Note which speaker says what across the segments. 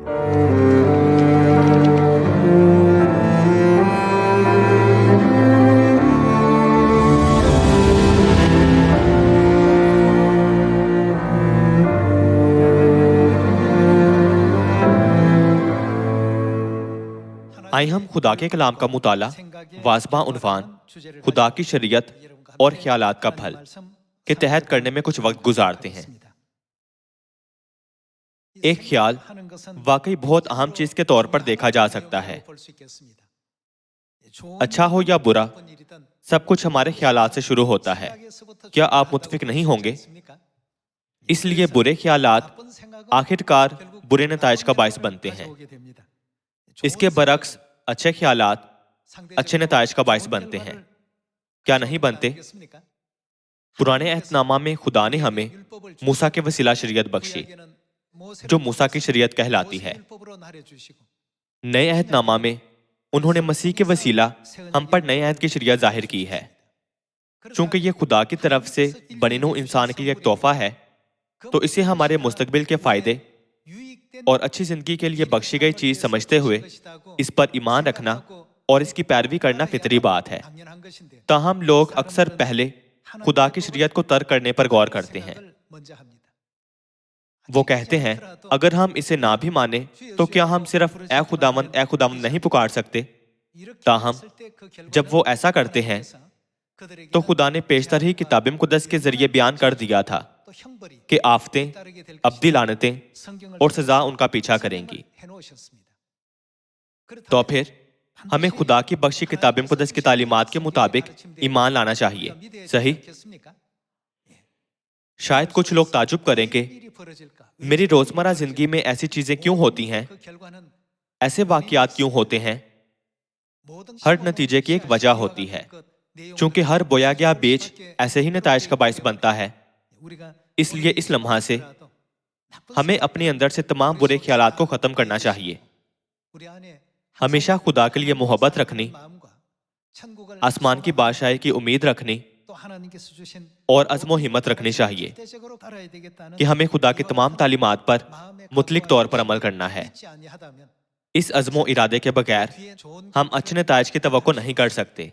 Speaker 1: آئے ہم خدا کے کلام کا مطالعہ واضح عنوان خدا کی شریعت اور خیالات کا پھل کے تحت کرنے میں کچھ وقت گزارتے ہیں۔ ایک خیال واقعی بہت اہم چیز کے طور پر دیکھا جا سکتا ہے۔ اچھا ہو یا برا، سب کچھ ہمارے خیالات سے شروع ہوتا ہے۔ کیا آپ متفق نہیں ہوں گے؟ اس لیے برے خیالات آخر کار برے نتائج کا باعث بنتے ہیں۔ اس کے برعکس اچھے خیالات اچھے نتائج کا باعث بنتے ہیں۔ کیا نہیں بنتے؟ پرانے عہد نامہ میں خدا نے ہمیں موسیٰ کے وسیلہ شریعت بخشی، جو موسیٰ کی شریعت کہلاتی ہے۔ نئے عہد نامہ میں انہوں نے مسیح کے وسیلہ ہم پر نئے عہد کی شریعت ظاہر کی ہے۔ چونکہ یہ خدا کی طرف سے بنی نوع انسان کے لیے ایک تحفہ ہے، تو اسے ہمارے مستقبل کے فائدے اور اچھی زندگی کے لیے بخشی گئی چیز سمجھتے ہوئے اس پر ایمان رکھنا اور اس کی پیروی کرنا فطری بات ہے۔ تاہم لوگ اکثر پہلے خدا کی شریعت کو ترک کرنے پر غور کرتے ہیں۔ وہ کہتے ہیں اگر ہم اسے نہ بھی مانیں تو کیا ہم صرف اے خداوند نہیں پکار سکتے؟ تاہم جب وہ ایسا کرتے ہیں تو خدا نے پیشتر ہی کتاب مقدس کے ذریعے بیان کر دیا تھا کہ آفتیں، ابدی لعنتیں اور سزا ان کا پیچھا کریں گی۔ تو پھر ہمیں خدا کی بخشی کتاب مقدس کی تعلیمات کے مطابق ایمان لانا چاہیے، صحیح؟ شاید کچھ لوگ تعجب کریں کہ میری روزمرہ زندگی میں ایسی چیزیں کیوں ہوتی ہیں، ایسے واقعات کیوں ہوتے ہیں؟ ہر نتیجے کی ایک وجہ ہوتی ہے، چونکہ ہر بویا گیا بیج ایسے ہی نتائج کا باعث بنتا ہے۔ اس لیے اس لمحہ سے ہمیں اپنے اندر سے تمام برے خیالات کو ختم کرنا چاہیے، ہمیشہ خدا کے لیے محبت رکھنی، آسمان کی بادشاہی کی امید رکھنی اور عزم و ہمت رکھنی چاہیے کہ ہمیں خدا کی تمام تعلیمات پر مطلق طور پر عمل کرنا ہے۔ اس عزم و ارادے کے بغیر ہم اچھے نتائج کی توقع نہیں کر سکتے۔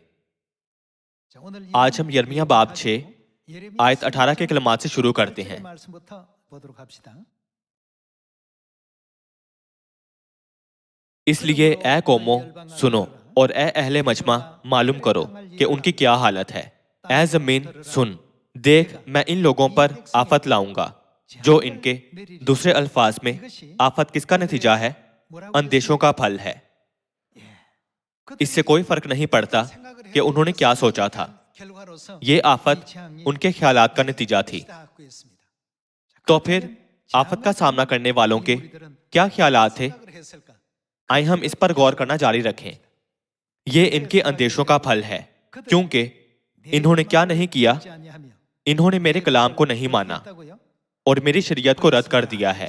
Speaker 1: آج ہم یرمیہ باب 6 آیت 18 کے کلمات سے شروع کرتے ہیں۔ اس لیے اے قوموں سنو، اور اے اہل مجمع معلوم کرو کہ ان کی کیا حالت ہے۔ اے زمین سن، دیکھ میں ان لوگوں پر آفت لاؤں گا جو ان کے، دوسرے الفاظ میں آفت کس کا نتیجہ ہے؟ اندیشوں کا پھل ہے۔ اس سے کوئی فرق نہیں پڑتا کہ انہوں نے کیا سوچا تھا، یہ آفت ان کے خیالات کا نتیجہ تھی۔ تو پھر آفت کا سامنا کرنے والوں کے کیا خیالات تھے؟ آئے ہم اس پر غور کرنا جاری رکھیں۔ یہ ان کے اندیشوں کا پھل ہے، کیونکہ انہوں نے کیا نہیں کیا؟ انہوں نے میرے کلام کو نہیں مانا اور میری شریعت کو رد کر دیا ہے۔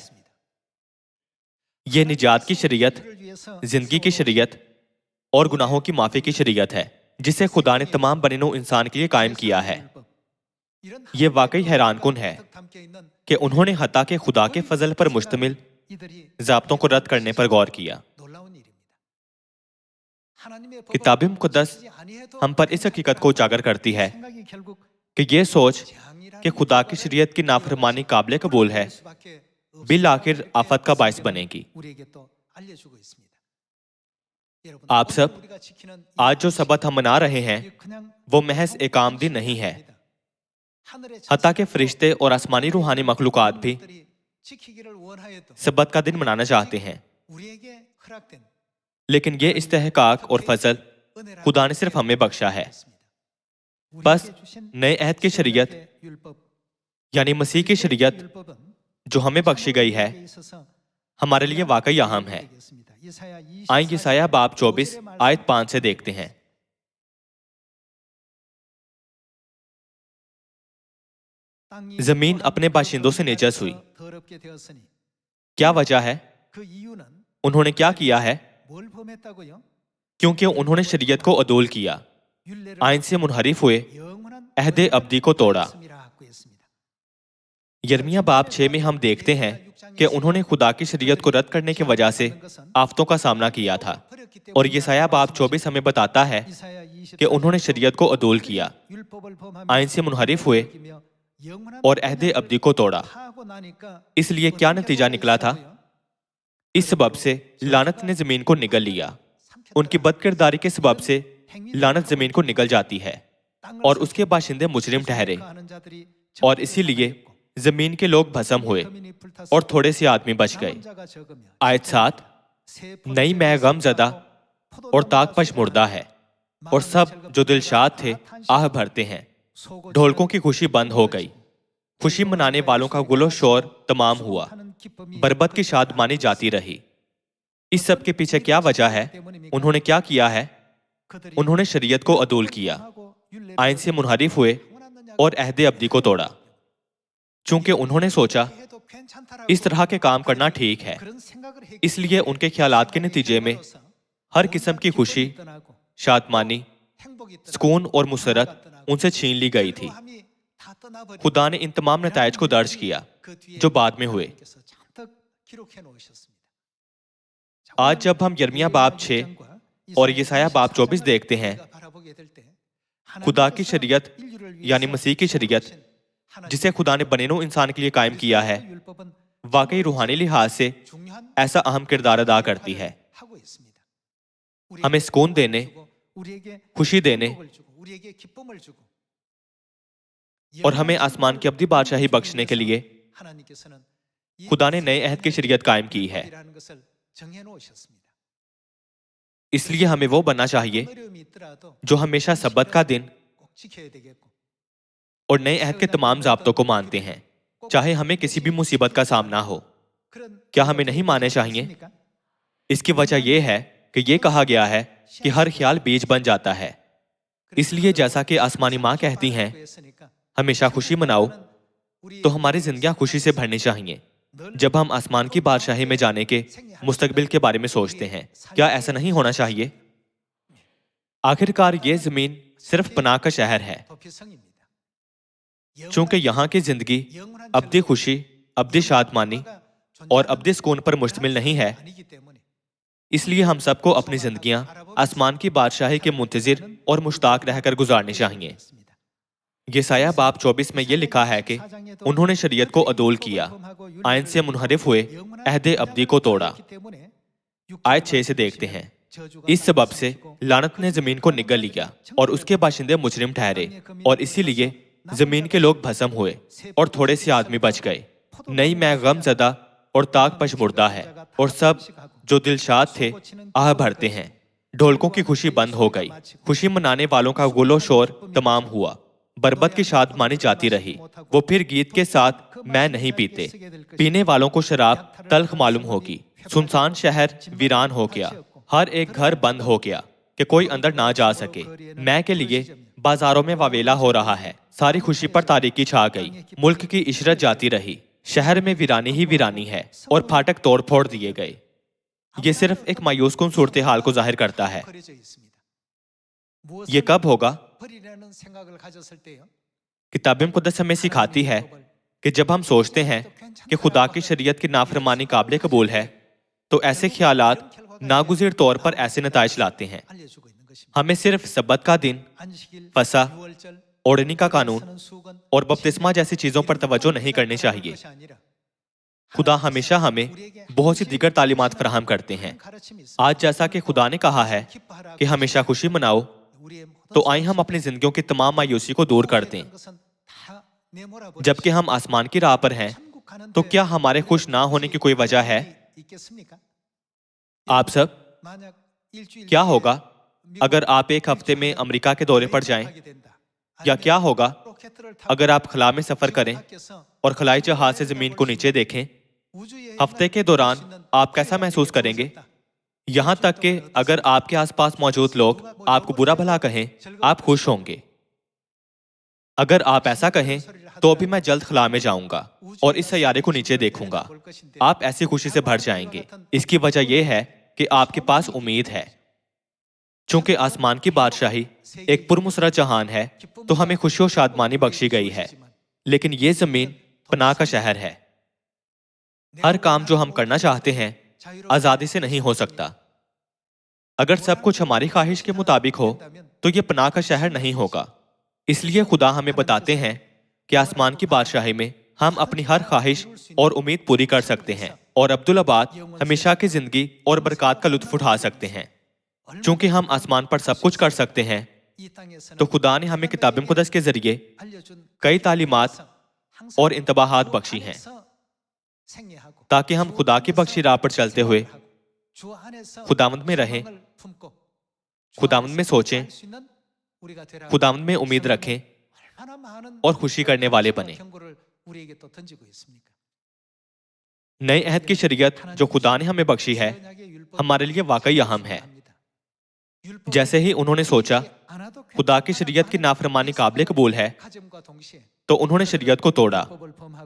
Speaker 1: یہ نجات کی شریعت، زندگی کی شریعت اور گناہوں کی معافی کی شریعت ہے جسے خدا نے تمام بنی نوع انسان کے لیے قائم کیا ہے۔ یہ واقعی حیران کن ہے کہ انہوں نے حتیٰ کہ خدا کے فضل پر مشتمل ضابطوں کو رد کرنے پر غور کیا۔ کتاب مقدس ہم پر اس حقیقت کو اجاگر کرتی ہے کہ یہ سوچ کہ خدا کی شریعت کی نافرمانی قابل قبول ہے، بالآخر آفت کا باعث بنے گی۔ آپ سب آج جو سبت ہم منا رہے ہیں وہ محض ایک عام دن نہیں ہے، حتیٰ کہ فرشتے اور آسمانی روحانی مخلوقات بھی سبت کا دن منانا چاہتے ہیں، لیکن یہ استحقاق اور فضل خدا نے صرف ہمیں بخشا ہے۔ بس نئے عہد کی شریعت یعنی مسیح کی شریعت جو ہمیں بخشی گئی ہے ہمارے لیے واقعی اہم ہے۔ آئیں یسایہ باب 24 آیت 5 سے دیکھتے ہیں۔ زمین اپنے باشندوں سے نجس ہوئی۔ کیا وجہ ہے؟ انہوں نے کیا کیا ہے؟ کیونکہ انہوں نے شریعت کو عدول کیا، آئین سے منحرف ہوئے، عہد ابدی کو توڑا۔ یرمیہ باب 6 میں ہم دیکھتے ہیں کہ انہوں نے خدا کی شریعت کو رد کرنے کی وجہ سے آفتوں کا سامنا کیا تھا، اور یسایہ باب 24 ہمیں بتاتا ہے کہ انہوں نے شریعت کو عدول کیا، آئین سے منحرف ہوئے اور عہد ابدی کو توڑا۔ اس لیے کیا نتیجہ نکلا تھا؟ اس سبب سے لعنت نے زمین کو نگل لیا۔ ان کی بد کرداری کے سبب سے لعنت زمین کو نگل جاتی ہے اور اس کے باشندے مجرم ٹھہرے، اور اسی لیے زمین کے لوگ بھسم ہوئے اور تھوڑے سے آدمی بچ گئے۔ آیت 7، نئی میں غم زدہ اور طاق پشمردہ ہے، اور سب جو دل شاد تھے آہ بھرتے ہیں۔ ڈھولکوں کی خوشی بند ہو گئی، خوشی منانے والوں کا گل و شور تمام ہوا، بربت کی شادمانی جاتی رہی۔ اس سب کے پیچھے کیا وجہ ہے؟ انہوں نے کیا کیا ہے؟ انہوں نے شریعت کو عدول کیا، آئین سے منحرف ہوئے اور عہد ابدی کو توڑا۔ چونکہ انہوں نے سوچا اس طرح کے کام کرنا ٹھیک ہے، اس لیے ان کے خیالات کے نتیجے میں ہر قسم کی خوشی، شادمانی، سکون اور مسرت ان سے چھین لی گئی تھی۔ خدا نے ان تمام نتائج کو درج کیا جو بعد میں ہوئے۔ آج جب ہم یرمیہ باب 6 اور یسایہ باب 24 دیکھتے ہیں، خدا کی شریعت یعنی مسیح کی شریعت جسے خدا نے بنینو انسان کے لیے قائم کیا ہے، واقعی روحانی لحاظ سے ایسا اہم کردار ادا کرتی ہے، ہمیں سکون دینے، خوشی دینے اور ہمیں آسمان کی ابدی بادشاہی بخشنے کے لیے خدا نے نئے عہد کی شریعت قائم کی ہے۔ اس لیے ہمیں وہ بننا چاہیے جو ہمیشہ سبت کا دن اور نئے عہد کے تمام ضابطوں کو مانتے ہیں، چاہے ہمیں کسی بھی مصیبت کا سامنا ہو۔ کیا ہمیں نہیں ماننے چاہیے؟ اس کی وجہ یہ ہے کہ یہ کہا گیا ہے کہ ہر خیال بیج بن جاتا ہے۔ اس لیے جیسا کہ آسمانی ماں کہتی ہیں ہمیشہ خوشی مناؤ، تو ہماری زندگیاں خوشی سے بھرنی چاہیے جب ہم آسمان کی بادشاہی میں جانے کے مستقبل کے بارے میں سوچتے ہیں۔ کیا ایسا نہیں ہونا چاہیے؟ آخرکار یہ زمین صرف پناہ کا شہر ہے، چونکہ یہاں کی زندگی ابدی خوشی، ابدی شادمانی اور ابدی سکون پر مشتمل نہیں ہے۔ اس لیے ہم سب کو اپنی زندگیاں آسمان کی بادشاہی کے منتظر اور مشتاق رہ کر گزارنی چاہیے۔ یسایہ باب 24 میں یہ لکھا ہے کہ انہوں نے شریعت کو عدول کیا، آئین سے منحرف ہوئے، عہد ابدی کو توڑا۔ آیت 6 سے دیکھتے ہیں، اس سبب سے لعنت نے زمین کو نگل لیا اور اس کے باشندے مجرم ٹھہرے، اور اسی لیے زمین کے لوگ بھسم ہوئے اور تھوڑے سے آدمی بچ گئے۔ نئی میں غم زدہ اور طاق پشمردہ ہے، اور سب جو دل شاد تھے آہ بھرتے ہیں۔ ڈھولکوں کی خوشی بند ہو گئی، خوشی منانے والوں کا گل و شور تمام ہوا، بربت کی شادمانی جاتی رہی۔ وہ پھر گیت کے ساتھ میں نہیں پیتے، پینے والوں کو شراب تلخ معلوم ہوگی۔ سنسان شہر ویران ہو گیا، ہر ایک گھر بند ہو گیا کہ کوئی اندر نہ جا سکے۔ میں کے لیے بازاروں میں واویلا ہو رہا ہے، ساری خوشی پر تاریکی چھا گئی، ملک کی عشرت جاتی رہی، شہر میں ویرانی ہی ویرانی ہے اور پھاٹک توڑ پھوڑ دیے گئے۔ یہ صرف ایک مایوس کن صورتحال کو ظاہر کرتا ہے۔ یہ کب ہوگا؟ کتاب مقدس ہمیں سکھاتی ہے کہ جب ہم سوچتے ہیں کہ خدا کی شریعت کی نافرمانی قابل قبول ہے، تو ایسے خیالات ناگزیر طور پر ایسے نتائج لاتے ہیں۔ ہمیں صرف سبت کا دن، فسح، اوڑھنی کا قانون اور بپتسمہ جیسی چیزوں پر توجہ نہیں کرنی چاہیے۔ خدا ہمیشہ ہمیں بہت سی دیگر تعلیمات فراہم کرتے ہیں۔ آج جیسا کہ خدا نے کہا ہے کہ ہمیشہ خوشی مناؤ، تو آئیں ہم اپنی زندگیوں کی تمام مایوسی کو دور کر دیں۔ جبکہ ہم آسمان کی راہ پر ہیں، تو کیا ہمارے خوش نہ ہونے کی کوئی وجہ ہے؟ آپ سب، کیا ہوگا اگر آپ ایک ہفتے میں امریکہ کے دورے پر جائیں؟ یا کیا ہوگا اگر آپ خلا میں سفر کریں اور خلائی جہاز سے زمین کو نیچے دیکھیں؟ ہفتے کے دوران آپ کیسا محسوس کریں گے؟ یہاں تک کہ اگر آپ کے آس پاس موجود لوگ آپ کو برا بھلا کہیں، آپ خوش ہوں گے۔ اگر آپ ایسا کہیں تو بھی میں جلد خلا میں جاؤں گا اور اس سیارے کو نیچے دیکھوں گا، آپ ایسی خوشی سے بھر جائیں گے۔ اس کی وجہ یہ ہے کہ آپ کے پاس امید ہے۔ چونکہ آسمان کی بادشاہی ایک پرمسرت جہان ہے، تو ہمیں خوشی و شادمانی بخشی گئی ہے، لیکن یہ زمین پناہ کا شہر ہے۔ ہر کام جو ہم کرنا چاہتے ہیں آزادی سے نہیں ہو سکتا۔ اگر سب کچھ ہماری خواہش کے مطابق ہو تو یہ پناہ کا شہر نہیں ہوگا۔ اس لیے خدا ہمیں بتاتے ہیں کہ آسمان کی بادشاہی میں ہم اپنی ہر خواہش اور امید پوری کر سکتے ہیں اور عبدالآباد ہمیشہ کی زندگی اور برکات کا لطف اٹھا سکتے ہیں۔ چونکہ ہم آسمان پر سب کچھ کر سکتے ہیں تو خدا نے ہمیں کتاب مقدس کے ذریعے کئی تعلیمات اور انتباہات بخشی ہیں تاکہ ہم خدا کی بخشی راہ پر چلتے ہوئے خداوند میں رہیں، خداوند میں سوچیں، خداوند میں امید رکھیں اور خوشی کرنے والے بنیں۔ نئے عہد کی شریعت جو خدا نے ہمیں بخشی ہے ہمارے لیے واقعی اہم ہے۔ جیسے ہی انہوں نے سوچا خدا کی شریعت کی نافرمانی قابل قبول ہے تو انہوں نے شریعت کو توڑا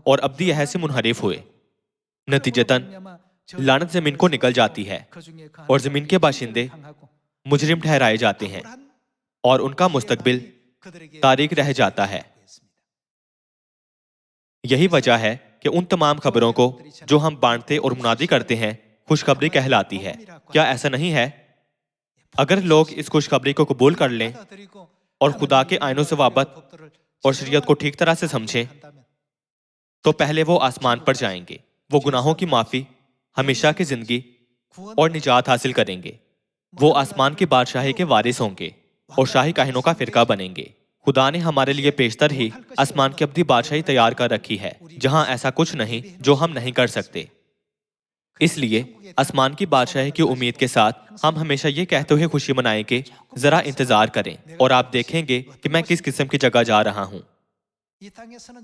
Speaker 1: اور ابدی عہد سے منحرف ہوئے۔ نتیجتاً لعنت زمین کو نکل جاتی ہے اور زمین کے باشندے مجرم ٹھہرائے جاتے ہیں اور ان کا مستقبل تاریک رہ جاتا ہے۔ یہی وجہ ہے کہ ان تمام خبروں کو جو ہم بانٹتے اور منادی کرتے ہیں خوشخبری کہلاتی ہے۔ کیا ایسا نہیں ہے؟ اگر لوگ اس خوشخبری کو قبول کر لیں اور خدا کے آئینوں سے وابط اور شریعت کو ٹھیک طرح سے سمجھیں تو پہلے وہ آسمان پر جائیں گے، وہ گناہوں کی معافی، ہمیشہ کی زندگی اور نجات حاصل کریں گے۔ وہ آسمان کی بادشاہی کے وارث ہوں گے اور شاہی کاہنوں کا فرقہ بنیں گے۔ خدا نے ہمارے لیے پیشتر ہی آسمان کی ابدی بادشاہی تیار کر رکھی ہے جہاں ایسا کچھ نہیں جو ہم نہیں کر سکتے۔ اس لیے آسمان کی بادشاہی کی امید کے ساتھ ہم ہمیشہ یہ کہتے ہوئے خوشی منائیں کہ ذرا انتظار کریں اور آپ دیکھیں گے کہ میں کس قسم کی جگہ جا رہا ہوں۔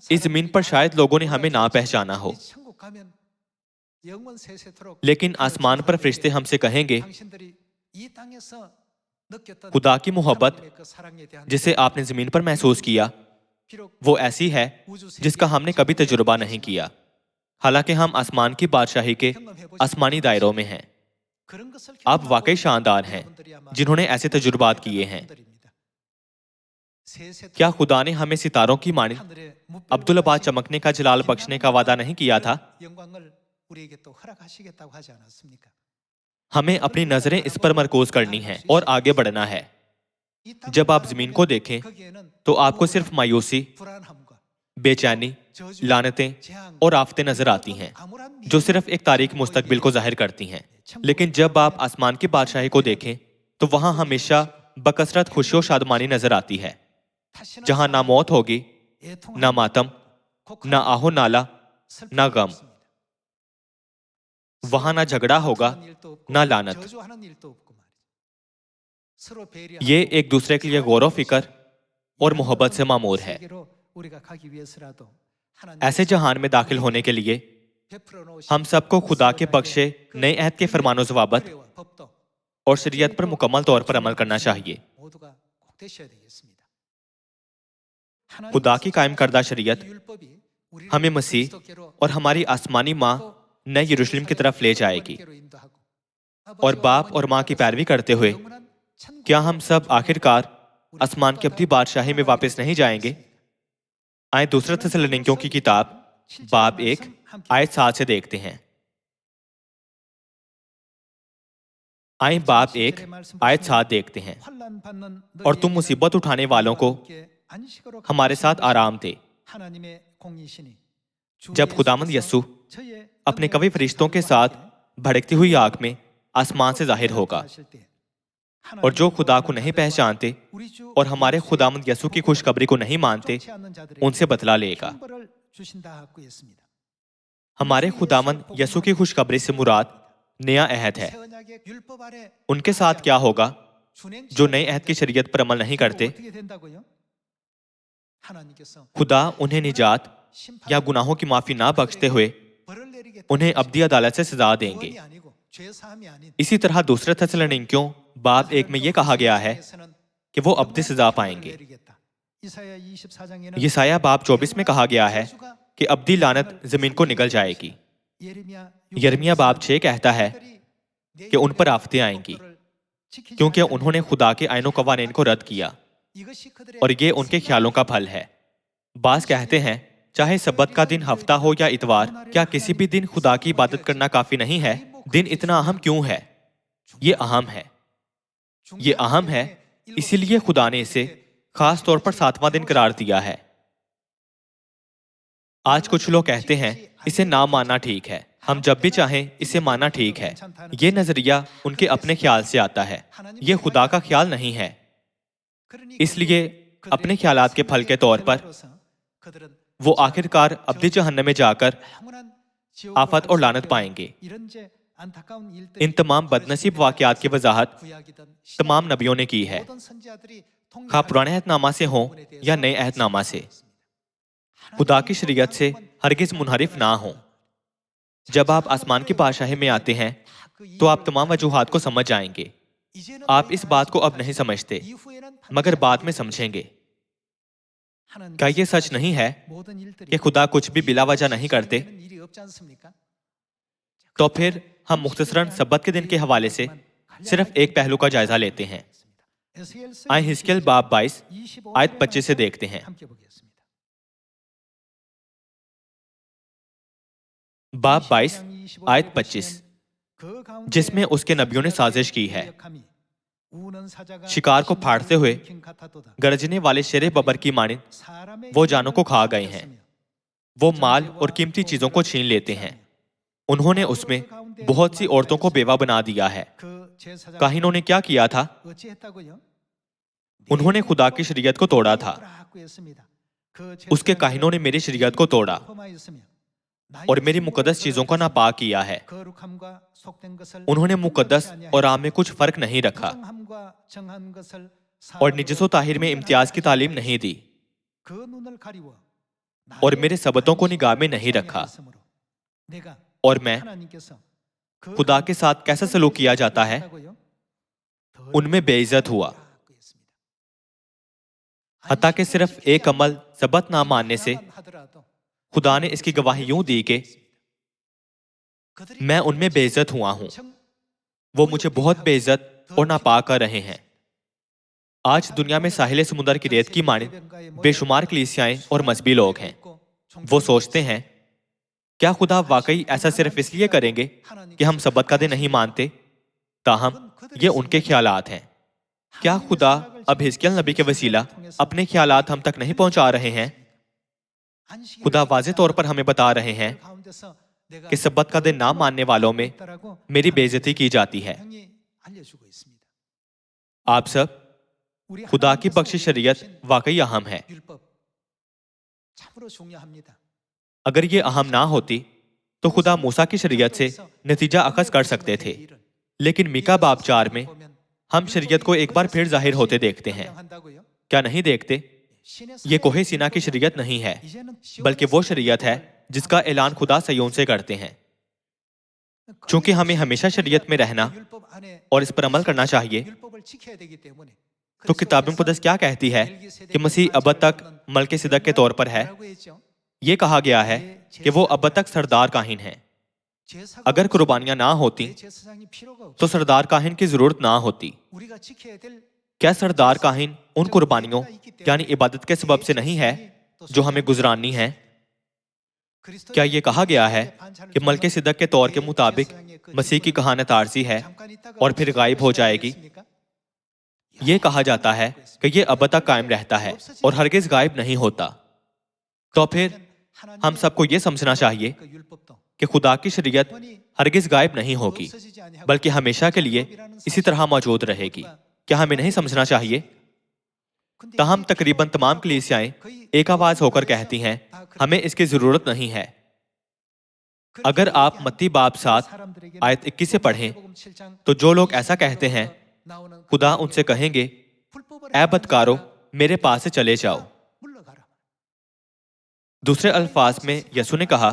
Speaker 1: اس زمین پر شاید لوگوں نے ہمیں نہ پہچانا ہو، لیکن آسمان پر فرشتے ہم سے کہیں گے خدا کی محبت جسے آپ نے زمین پر محسوس کیا وہ ایسی ہے جس کا ہم نے کبھی تجربہ نہیں کیا، حالانکہ ہم آسمان کی بادشاہی کے آسمانی دائروں میں ہیں۔ آپ واقعی شاندار ہیں جنہوں نے ایسے تجربات کیے ہیں۔ کیا خدا نے ہمیں ستاروں کی مانند عبدالآباد چمکنے کا جلال بخشنے کا وعدہ نہیں کیا تھا؟ ہمیں اپنی نظریں اس پر مرکوز کرنی ہیں اور آگے بڑھنا ہے۔ جب آپ زمین کو دیکھیں تو آپ کو صرف مایوسی، بے چینی، لعنتیں اور آفتیں نظر آتی ہیں جو صرف ایک تاریک مستقبل کو ظاہر کرتی ہیں۔ لیکن جب آپ آسمان کی بادشاہی کو دیکھیں تو وہاں ہمیشہ بکثرت خوشی و شادمانی نظر آتی ہے، جہاں نہ موت ہوگی، نہ ماتم، نہ آہو نالا، نہ غم۔ وہاں نہ جھگڑا ہوگا، نہ لعنت۔ یہ ایک دوسرے کے لیے غور و فکر اور محبت سے معمور ہے۔ ایسے جہان میں داخل ہونے کے لیے ہم سب کو خدا کے بخشے نئے عہد کے فرمان و ضوابط اور شریعت پر مکمل طور پر عمل کرنا چاہیے۔ خدا کی قائم کردہ شریعت ہمیں مسیح اور ہماری آسمانی ماں نئے یروشلم کی طرف لے جائے گی، اور باپ اور ماں کی پیروی کرتے ہوئے کیا ہم سب آخرکار آسمان کی ابدی بادشاہی میں واپس نہیں جائیں گے؟ آئیں دوسرے تھسلونیکیوں کی کتاب باب 1 آیت 7 سے دیکھتے ہیں۔ آئیں باب 1 آیت 7 دیکھتے ہیں۔ اور تم مصیبت اٹھانے والوں کو ہمارے ساتھ آرام دے، جب خداوند یسوع اپنے قوی فرشتوں کے ساتھ بھڑکتی ہوئی آگ میں آسمان سے ظاہر ہوگا، اور جو خدا کو نہیں پہچانتے اور ہمارے خداوند یسوع کی خوشخبری کو نہیں مانتے ان سے بدلہ لے گا۔ ہمارے خداوند یسوع کی خوشخبری سے مراد نیا عہد ہے۔ ان کے ساتھ کیا ہوگا جو نئے عہد کی شریعت پر عمل نہیں کرتے؟ خدا انہیں نجات یا گناہوں کی معافی نہ بخشتے ہوئے انہیں ابدی عدالت سے سزا دیں گے۔ اسی طرح دوسرے تھسلونیکیوں باب 1 میں یہ کہا گیا ہے کہ وہ ابدی سزا پائیں گے۔ یسایہ باب 24 میں کہا گیا ہے کہ ابدی لعنت زمین کو نگل جائے گی۔ یرمیہ باب 6 کہتا ہے کہ ان پر آفتیں آئیں گی کیونکہ انہوں نے خدا کے آئین و قوانین کو رد کیا، اور یہ ان کے خیالوں کا پھل ہے۔ بعض کہتے ہیں چاہے سبت کا دن ہفتہ ہو یا اتوار، کیا کسی بھی دن خدا کی عبادت کرنا کافی نہیں ہے؟ دن اتنا اہم کیوں ہے؟ یہ اہم ہے، یہ اہم ہے، اسی لیے خدا نے اسے خاص طور پر 7واں دن قرار دیا ہے۔ آج کچھ لوگ کہتے ہیں اسے نہ ماننا ٹھیک ہے، ہم جب بھی چاہیں اسے ماننا ٹھیک ہے۔ یہ نظریہ ان کے اپنے خیال سے آتا ہے، یہ خدا کا خیال نہیں ہے۔ اس لیے اپنے خیالات کے پھل کے طور پر وہ آخر کار ابدی جہنم میں جا کر آفت اور لعنت پائیں گے۔ ان تمام بدنصیب واقعات کی وضاحت تمام نبیوں نے کی ہے، خواہ پرانے عہد نامہ سے ہوں یا نئے عہد نامہ سے۔ خدا کی شریعت سے ہرگز منحرف نہ ہوں۔ جب آپ آسمان کی بادشاہی میں آتے ہیں تو آپ تمام وجوہات کو سمجھ جائیں گے۔ آپ اس بات کو اب نہیں سمجھتے، مگر بعد میں سمجھیں گے۔ کیا یہ سچ نہیں ہے کہ خدا کچھ بھی بلا وجہ نہیں کرتے؟ تو پھر ہم مختصراً سبت کے دن کے حوالے سے صرف ایک پہلو کا جائزہ لیتے ہیں۔ آئیں حزقیل باب 22 آیت 25 سے دیکھتے ہیں۔ باب 22 آیت 25، جس میں اس کے نبیوں نے سازش کی ہے، شکار کو پھاڑتے ہوئے گرجنے والے شیر ببر کی مانند وہ جانوں کو کھا گئے ہیں، وہ مال اور قیمتی چیزوں کو چھین لیتے ہیں۔ انہوں نے اس میں بہت سی عورتوں کو بیوہ بنا دیا ہے۔ کاہنوں نے کیا کیا تھا؟ انہوں نے خدا کی شریعت کو توڑا تھا۔ اس کے کاہنوں نے میری شریعت کو توڑا اور میری مقدس چیزوں کو ناپاک کیا ہے۔ انہوں نے مقدس اور عام میں کچھ فرق نہیں رکھا اور نجس و طاہر میں امتیاز کی تعلیم نہیں دی اور میرے سبتوں کو نگاہ میں نہیں رکھا۔ اور میں خدا کے ساتھ کیسا سلوک کیا جاتا ہے؟ ان میں بے عزت ہوا۔ حتیٰ کہ صرف ایک عمل سبت نہ ماننے سے خدا نے اس کی گواہی یوں دی کہ میں ان میں بے عزت ہوا ہوں۔ وہ مجھے بہت بے عزت اور ناپاک کر رہے ہیں۔ آج دنیا میں ساحل سمندر کی ریت کی مانند بے شمار کلیسیائیں اور مذہبی لوگ ہیں۔ وہ سوچتے ہیں کیا خدا واقعی ایسا صرف اس لیے کریں گے کہ ہم سبت کا دن نہیں مانتے؟ تاہم یہ ان کے خیالات ہیں۔ کیا خدا اب حزقیل نبی کے وسیلہ اپنے خیالات ہم تک نہیں پہنچا رہے ہیں؟ خدا واضح طور پر ہمیں بتا رہے ہیں کہ سبت کا دن نہ ماننے والوں میں میری بے عزتی کی جاتی ہے۔ آپ سب، خدا کی بخشش شریعت واقعی اہم ہے۔ اگر یہ اہم نہ ہوتی تو خدا موسیٰ کی شریعت سے نتیجہ اخذ کر سکتے تھے۔ لیکن میکا باب 4 میں ہم شریعت کو ایک بار پھر ظاہر ہوتے دیکھتے ہیں۔ کیا نہیں دیکھتے؟ یہ کوہ سینا کی شریعت نہیں ہے، بلکہ وہ شریعت ہے جس کا اعلان خدا صیون سے کرتے ہیں۔ چونکہ ہمیں ہمیشہ شریعت میں رہنا اور اس پر عمل کرنا چاہیے، تو کتاب مقدس کیا کہتی ہے کہ مسیح ابد تک ملک صدق کے طور پر ہے۔ یہ کہا گیا ہے کہ وہ ابد تک سردار کاہن ہے۔ اگر قربانیاں نہ ہوتی تو سردار کاہن کی ضرورت نہ ہوتی۔ کیا سردار کاہن ان قربانیوں یعنی عبادت کے سبب سے نہیں ہے جو ہمیں گزرانی ہے؟ کیا یہ کہا گیا ہے کہ ملک صدق کے طور کے مطابق مسیح کی کہانت عارضی ہے اور پھر غائب ہو جائے گی؟ یہ کہا جاتا ہے کہ یہ ابد تک قائم رہتا ہے اور ہرگز غائب نہیں ہوتا۔ تو پھر ہم سب کو یہ سمجھنا چاہیے کہ خدا کی شریعت ہرگز غائب نہیں ہوگی، بلکہ ہمیشہ کے لیے اسی طرح موجود رہے گی۔ کیا ہمیں نہیں سمجھنا چاہیے؟ تاہم تقریباً تمام کلیسیائیں ایک آواز ہو کر کہتی ہیں ہمیں اس کی ضرورت نہیں ہے۔ اگر آپ متی باب 7 آیت 21 سے پڑھیں تو جو لوگ ایسا کہتے ہیں خدا ان سے کہیں گے اے بدکارو میرے پاس سے چلے جاؤ۔ دوسرے الفاظ میں یسوع نے کہا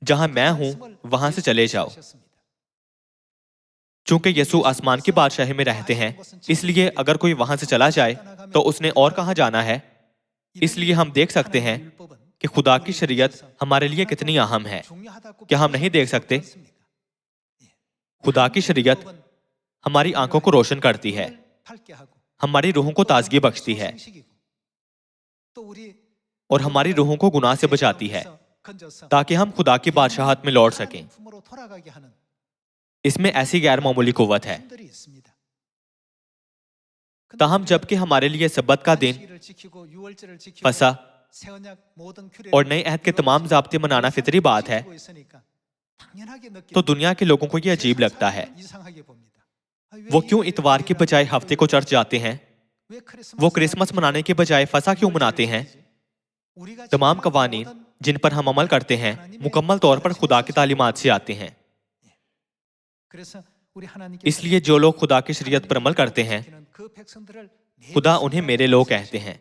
Speaker 1: جہاں میں ہوں وہاں سے چلے جاؤ۔ چونکہ یسوع آسمان کی بادشاہی میں رہتے ہیں، اس لیے اگر کوئی وہاں سے چلا جائے تو اس نے اور کہاں جانا ہے۔ اس لیے ہم دیکھ سکتے ہیں کہ خدا کی شریعت ہمارے لیے کتنی اہم ہے۔ کیا ہم نہیں دیکھ سکتے؟ خدا کی شریعت ہماری آنکھوں کو روشن کرتی ہے، ہماری روحوں کو تازگی بخشتی ہے اور ہماری روحوں کو گناہ سے بچاتی ہے تاکہ ہم خدا کی بادشاہت میں لوٹ سکیں۔ اس میں ایسی غیر معمولی قوت ہے۔ تاہم جبکہ ہمارے لیے سبت کا دن، فسح اور نئے عہد کے تمام ضابطے منانا فطری بات ہے، تو دنیا کے لوگوں کو یہ عجیب لگتا ہے۔ وہ کیوں اتوار کی بجائے ہفتے کو چرچ جاتے ہیں؟ وہ کرسمس منانے کے بجائے فسح کیوں مناتے ہیں؟ تمام قوانین جن پر ہم عمل کرتے ہیں مکمل طور پر خدا کی تعلیمات سے آتے ہیں۔ اس لیے جو لوگ خدا کی شریعت پر عمل کرتے ہیں، خدا انہیں میرے لوگ کہتے ہیں،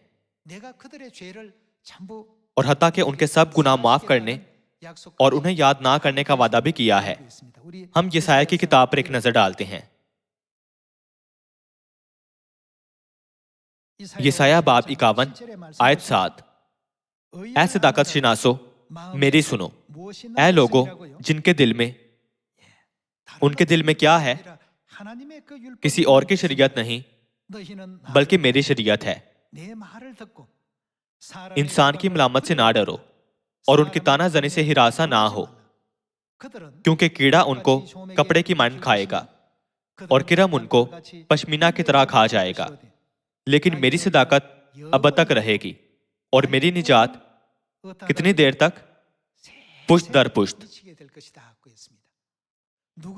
Speaker 1: اور حتیٰ کہ ان کے سب گناہ معاف کرنے اور انہیں یاد نہ کرنے کا وعدہ بھی کیا ہے۔ ہم یسایہ کی کتاب پر ایک نظر ڈالتے ہیں۔ یسایہ باب 51 آیت 7۔ اے صداقت شناسو، میری سنو، اے لوگو جن کے دل میں، ان کے دل میں کیا ہے؟ کسی اور کی شریعت نہیں بلکہ میری شریعت ہے۔ انسان کی ملامت سے نہ ڈرو اور ان کی تانا زنی سے ہراساں نہ ہو، کیونکہ کیڑا ان کو کپڑے کی مانند کھائے گا اور کرم ان کو پشمینہ کی طرح کھا جائے گا، لیکن میری صداقت ابد تک رہے گی اور میری نجات کتنی دیر تک؟ پشت در پشت۔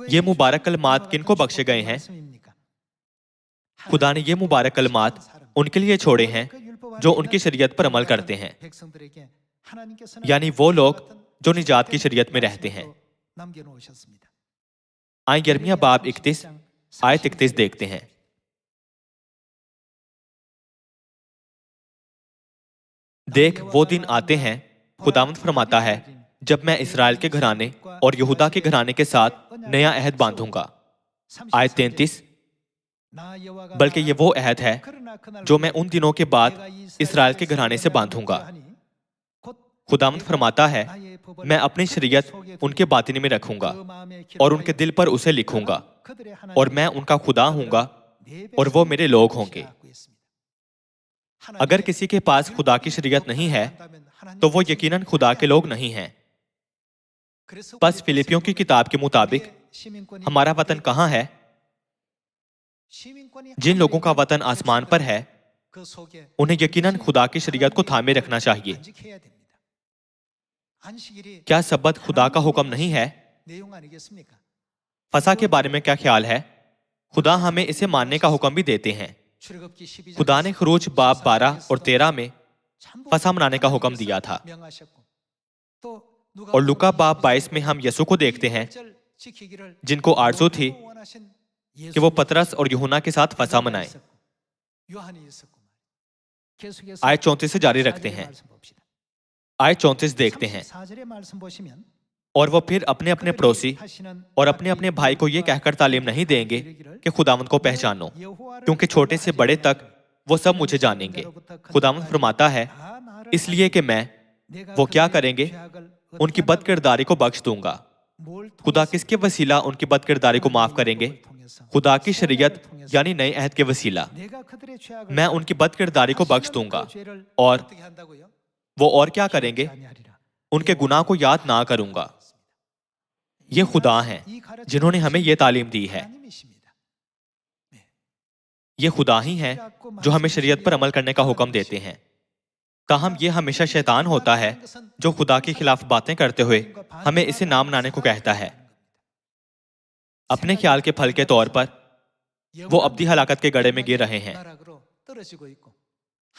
Speaker 1: یہ مبارک کلمات کن کو بخشے گئے ہیں؟ خدا نے یہ مبارک کلمات ان کے لیے چھوڑے ہیں جو ان کی شریعت پر عمل کرتے ہیں، یعنی وہ لوگ جو نجات کی شریعت میں رہتے ہیں۔ آئیں یرمیہ باب 31 آیت 31 دیکھتے ہیں۔ دیکھ وہ دن آتے ہیں، خداوند فرماتا ہے، جب میں اسرائیل کے گھرانے اور یہودا کے گھرانے کے ساتھ نیا عہد باندھوں گا۔ آیت 33۔ بلکہ یہ وہ عہد ہے جو میں ان دنوں کے بعد اسرائیل کے گھرانے سے باندھوں گا۔ خداوند فرماتا ہے، میں اپنی شریعت ان کے باطن میں رکھوں گا اور ان کے دل پر اسے لکھوں گا، اور میں ان کا خدا ہوں گا اور وہ میرے لوگ ہوں گے۔ اگر کسی کے پاس خدا کی شریعت نہیں ہے تو وہ یقیناً خدا کے لوگ نہیں ہیں۔ پس فلیپیوں کی کتاب کے مطابق ہمارا وطن کہاں ہے؟ جن لوگوں کا وطن آسمان پر ہے انہیں یقیناً خدا کی شریعت کو تھامے رکھنا چاہیے۔ کیا سبت خدا کا حکم نہیں ہے؟ فسح کے بارے میں کیا خیال ہے؟ خدا ہمیں اسے ماننے کا حکم بھی دیتے ہیں۔ خدا نے خروج باب 12 اور 13 میں فسح منانے کا حکم دیا تھا، اور لوکا باب 22 میں ہم یسوع کو دیکھتے ہیں جن کو آرزو تھی کہ وہ پطرس اور یوحنا کے ساتھ فسح منائیں۔ آیت 34 سے جاری رکھتے ہیں۔ آیت 34 دیکھتے ہیں۔ اور وہ پھر اپنے اپنے پڑوسی اور اپنے اپنے بھائی کو یہ کہہ کر تعلیم نہیں دیں گے کہ خداوند کو پہچانو، کیونکہ چھوٹے سے بڑے تک وہ سب مجھے جانیں گے۔ خداوند فرماتا ہے، اس لیے کہ میں، وہ کیا کریں گے؟ ان کی بد کرداری کو بخش دوں گا۔ خدا کس کے وسیلہ ان کی بد کرداری کو معاف کریں گے؟ خدا کی شریعت یعنی نئے عہد کے وسیلہ۔ میں ان کی بد کرداری کو بخش دوں گا، اور وہ اور کیا کریں گے؟ ان کے گناہ کو یاد نہ کروں گا۔ یہ خدا ہیں جنہوں نے ہمیں یہ تعلیم دی ہے۔ یہ خدا ہی ہیں جو ہمیں شریعت پر عمل کرنے کا حکم دیتے ہیں۔ تاہم یہ ہمیشہ شیطان ہوتا ہے جو خدا کے خلاف باتیں کرتے ہوئے ہمیں اسے نہ منانے کو کہتا ہے۔ اپنے خیال کے پھل کے طور پر وہ ابدی ہلاکت کے گڑھے میں گر رہے ہیں۔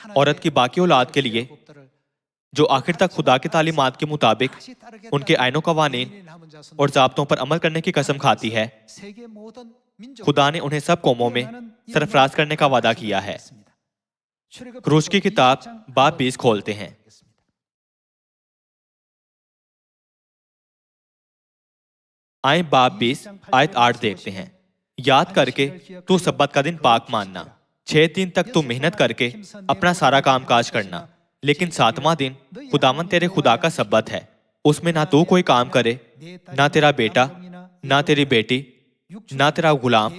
Speaker 1: عورت کی باقی اولاد کے لیے جو آخر تک خدا کی تعلیمات کے مطابق ان کے آئین و قوانین اور ضابطوں پر عمل کرنے کی قسم کھاتی ہے، خدا نے انہیں سب قوموں میں سرفراز کرنے کا وعدہ کیا ہے۔ خروج کی کتاب باب 20 کھولتے ہیں۔ آئیں باب 20 آیت 8 دیکھتے ہیں۔ یاد کر کے تو سبت کا دن پاک ماننا، 6 دن تک تو محنت کر کے اپنا سارا کام کاج کرنا، لیکن 7واں دن خداوند تیرے خدا کا سبت ہے۔ اس میں نہ تو کوئی کام کرے، نہ تیرا بیٹا، نہ تیری بیٹی، نہ تیرا غلام،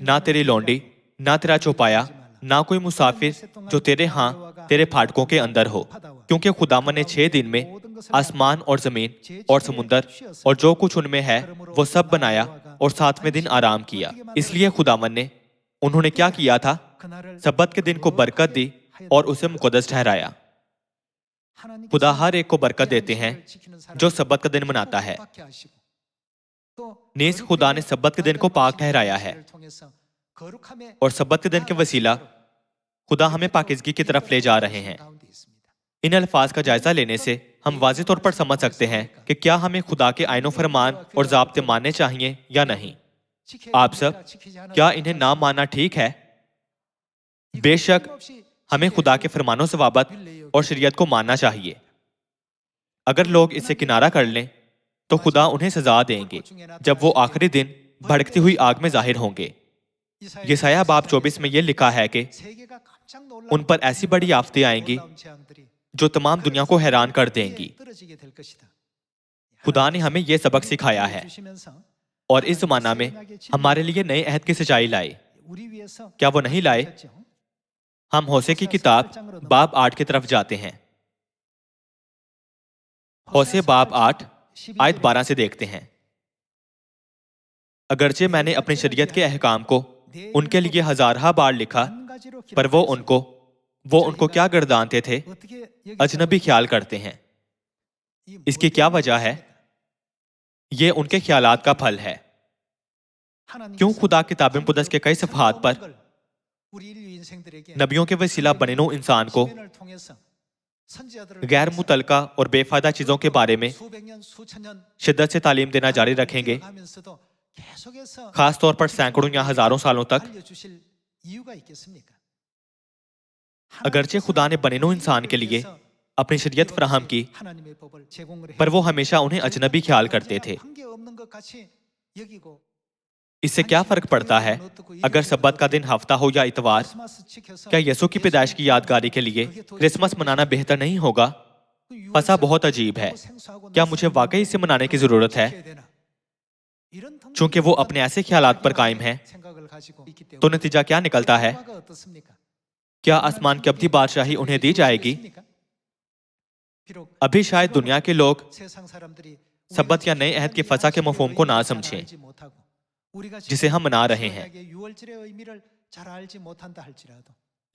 Speaker 1: نہ تیری لونڈی، نہ تیرا چوپایا، نہ کوئی مسافر جو تیرے ہاں تیرے پھاٹکوں کے اندر ہو۔ کیونکہ خداوند نے 6 دن میں آسمان اور زمین اور سمندر اور جو کچھ ان میں ہے وہ سب بنایا اور 7ویں دن آرام کیا۔ اس لیے خداوند نے انہوں نے کیا کیا تھا؟ سبت کے دن کو برکت دی اور اسے مقدس ٹھہرایا۔ خدا ہر ایک کو برکت دیتے ہیں جو سبت کا دن مناتا ہے۔ نیز خدا نے سبت کے دن کو پاک ٹھہرایا ہے اور سبت کے دن کے وسیلہ خدا ہمیں پاکیزگی کی طرف لے جا رہے ہیں۔ ان الفاظ کا جائزہ لینے سے ہم واضح طور پر سمجھ سکتے ہیں کہ کیا ہمیں خدا کے آئین و فرمان اور ضابطے ماننے چاہیے یا نہیں۔ آپ سب کیا انہیں نہ ماننا ٹھیک ہے؟ بے شک ہمیں خدا کے فرمان و ضوابط اور شریعت کو ماننا چاہیے۔ اگر لوگ اس سے کنارہ کر لیں تو خدا انہیں سزا دیں گے جب وہ آخری دن بھڑکتی ہوئی آگ میں ظاہر ہوں گے۔ یسایہ باب 24 میں یہ لکھا ہے کہ ان پر ایسی بڑی آفتیں آئیں گی جو تمام دنیا کو حیران کر دیں گی۔ خدا نے ہمیں یہ سبق سکھایا ہے اور اس زمانہ میں ہمارے لیے نئے عہد کی سچائی لائے۔ کیا وہ نہیں لائے؟ ہم ہوسے کی کتاب باب 8 کی طرف جاتے ہیں۔ ہوسے باب 8 آیت 12 سے دیکھتے ہیں۔ اگرچہ میں نے اپنی شریعت کے احکام کو ان کے لیے ہزارہا بار لکھا، پر وہ ان کو کیا گردانتے تھے؟ اجنبی خیال کرتے ہیں۔ اس کی کیا وجہ ہے؟ یہ ان کے خیالات کا پھل ہے۔ کیوں خدا کتاب مقدس کے کئی صفحات پر نبیوں کے وسیلہ بنے نوع انسان کو غیر متعلقہ اور بے فائدہ چیزوں کے بارے میں شدت سے تعلیم دینا جاری رکھیں گے، خاص طور پر سینکڑوں یا ہزاروں سالوں تک؟ اگرچہ خدا نے بنے نوع انسان کے لیے اپنی شریعت فراہم کی، پر وہ ہمیشہ انہیں اجنبی خیال کرتے تھے۔ اس سے کیا فرق پڑتا ہے اگر سبت کا دن ہفتہ ہو یا اتوار؟ کیا یسوع کی پیدائش کی یادگاری کے لیے کرسمس منانا بہتر نہیں ہوگا؟ فسح بہت عجیب ہے۔ کیا مجھے واقعی اسے منانے کی ضرورت ہے؟ چونکہ وہ اپنے ایسے خیالات پر قائم ہیں تو نتیجہ کیا نکلتا ہے؟ کیا آسمان کی ابدی بادشاہی انہیں دی جائے گی؟ ابھی شاید دنیا کے لوگ سبت یا نئے عہد کے فسح کے مفہوم کو نہ سمجھیں جسے ہم منا رہے ہیں،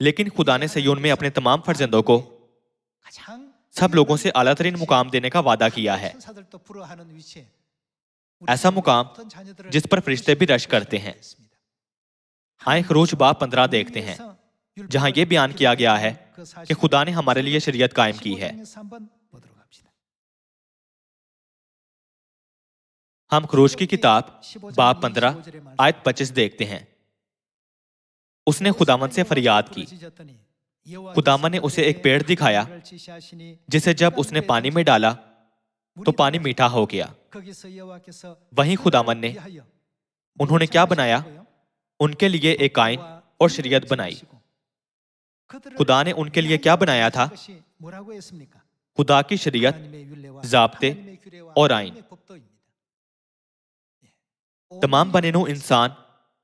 Speaker 1: لیکن خدا نے صیون میں اپنے تمام فرزندوں کو سب لوگوں سے اعلیٰ ترین مقام دینے کا وعدہ کیا ہے۔ ایسا مقام جس پر فرشتے بھی رش کرتے ہیں۔ آئیں خروج باب 15 دیکھتے ہیں، جہاں یہ بیان کیا گیا ہے کہ خدا نے ہمارے لیے شریعت قائم کی ہے۔ ہم خروج کی کتاب باب 15 آیت 25 دیکھتے ہیں۔ اس نے خداوند سے فریاد کی۔ خداوند نے اسے ایک پیڑ دکھایا جسے جب اس نے پانی میں ڈالا تو پانی میٹھا ہو گیا۔ وہیں خداوند نے انہوں نے کیا بنایا؟ ان کے لیے ایک آئین اور شریعت بنائی۔ خدا نے ان کے لیے کیا بنایا تھا؟ خدا کی شریعت، ضابطے اور آئین۔ تمام بنے نوع انسان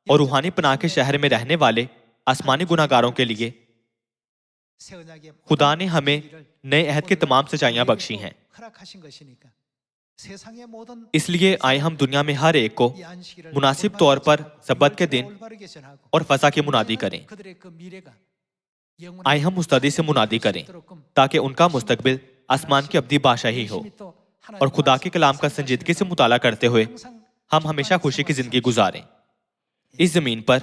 Speaker 1: اور روحانی پناہ کے شہر میں رہنے والے آسمانی گناہگاروں کے لیے خدا نے ہمیں نئے عہد کی تمام سچائیاں بخشی ہیں۔ اس لیے آئے ہم دنیا میں ہر ایک کو مناسب طور پر سبت کے دن اور فسح کی منادی کریں۔ آئے ہم مستعدی سے منادی کریں تاکہ ان کا مستقبل آسمان کی ابدی بادشاہی ہو، اور خدا کے کلام کا سنجیدگی سے مطالعہ کرتے ہوئے ہم ہمیشہ خوشی کی زندگی گزاریں۔ اس زمین پر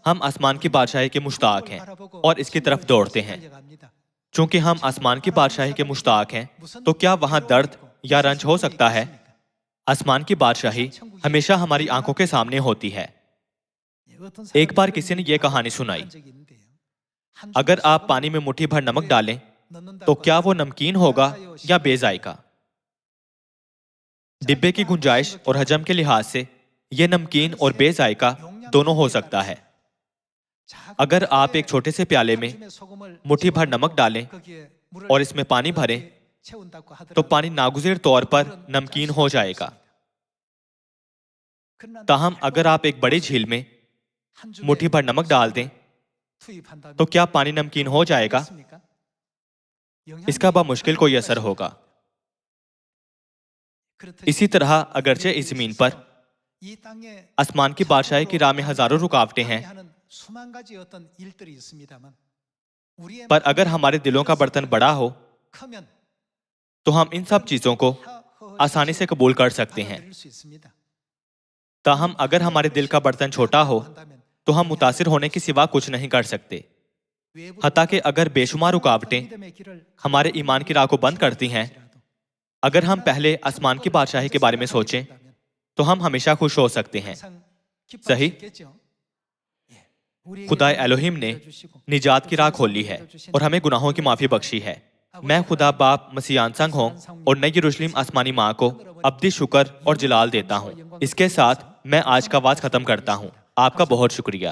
Speaker 1: ہم آسمان کی بادشاہی کے مشتاق ہیں اور اس کی طرف دوڑتے ہیں۔ چونکہ ہم آسمان کی بادشاہی کے مشتاق ہیں تو کیا وہاں درد یا رنج ہو سکتا ہے؟ آسمان کی بادشاہی ہمیشہ ہماری آنکھوں کے سامنے ہوتی ہے۔ ایک بار کسی نے یہ کہانی سنائی، اگر آپ پانی میں مٹھی بھر نمک ڈالیں تو کیا وہ نمکین ہوگا یا بے ذائقہ؟ ڈبے کی گنجائش اور حجم کے لحاظ سے یہ نمکین اور بے ذائقہ دونوں ہو سکتا ہے۔ اگر آپ ایک چھوٹے سے پیالے میں مٹھی بھر نمک ڈالیں اور اس میں پانی بھریں تو پانی ناگزیر طور پر نمکین ہو جائے گا۔ تاہم اگر آپ ایک بڑی جھیل میں مٹھی بھر نمک ڈال دیں تو کیا پانی نمکین ہو جائے گا؟ اس کا بمشکل کوئی اثر ہوگا۔ اسی طرح اگرچہ اس زمین پر آسمان کی بادشاہی کی راہ میں ہزاروں رکاوٹیں ہیں، پر اگر ہمارے دلوں کا برتن بڑا ہو تو ہم ان سب چیزوں کو آسانی سے قبول کر سکتے ہیں۔ تاہم اگر ہمارے دل کا برتن چھوٹا ہو تو ہم متاثر ہونے کے سوا کچھ نہیں کر سکتے۔ حتیٰ کہ اگر بے شمار رکاوٹیں ہمارے ایمان کی راہ کو بند کرتی ہیں، اگر ہم پہلے آسمان کی بادشاہی کے بارے میں سوچیں تو ہم ہمیشہ خوش ہو سکتے ہیں۔ صحیح؟ خدا الہیم نے نجات کی راہ کھولی ہے اور ہمیں گناہوں کی معافی بخشی ہے۔ میں خدا باپ مسیح سنگ ہوں اور نئی یروشلم آسمانی ماں کو ابدی شکر اور جلال دیتا ہوں۔ اس کے ساتھ میں آج کا وعظ ختم کرتا ہوں۔ آپ کا بہت شکریہ۔